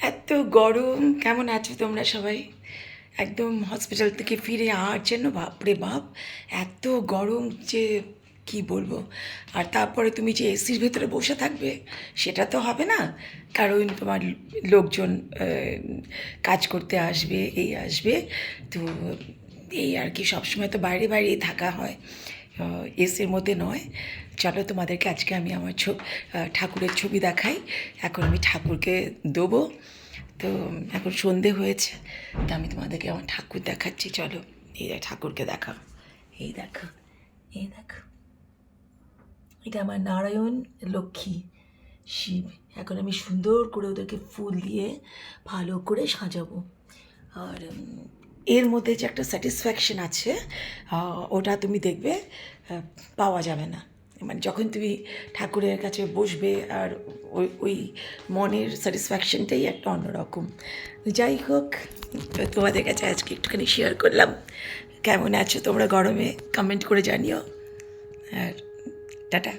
এত গরম, কেমন আছো তোমরা সবাই? একদম হসপিটাল থেকে ফিরে আর যেন বাপরে বাপ, এত গরম যে কি বলবো। আর তারপরে তুমি যে এসির ভেতরে বসে থাকবে সেটা তো হবে না, কারণ তোমার লোকজন কাজ করতে আসবে, এই আসবে। তো এই আর কি, সবসময় তো বাইরে বাইরেই থাকা হয়, এসির মধ্যে নয়। চলো তোমাদেরকে আজকে আমি আমার ঠাকুরের ছবি দেখাই। এখন আমি ঠাকুরকে দেবো। তো এখন সন্ধে হয়েছে, তো আমি তোমাদেরকে আমার ঠাকুর দেখাচ্ছি। চলো, এই ঠাকুরকে দেখাও। এই দেখো, এই দেখো, এটা আমার নারায়ণ, লক্ষ্মী, শিব। এখন আমি সুন্দর করে ওদেরকে ফুল দিয়ে ভালো করে সাজাবো। আর এর মধ্যে যে একটা স্যাটিসফ্যাকশন আছে, ওটা তুমি দেখবে পাওয়া যাবে না। মানে যখন তুমি ঠাকুরের কাছে বসবে, আর ওই ওই মনের স্যাটিসফ্যাকশনটাই একটা অন্যরকম। যাই হোক, তো তোমাদের কাছে আজকে একটুখানি শেয়ার করলাম। কেমন আছো তোমরা গরমে, কমেন্ট করে জানিও। আর টাটা।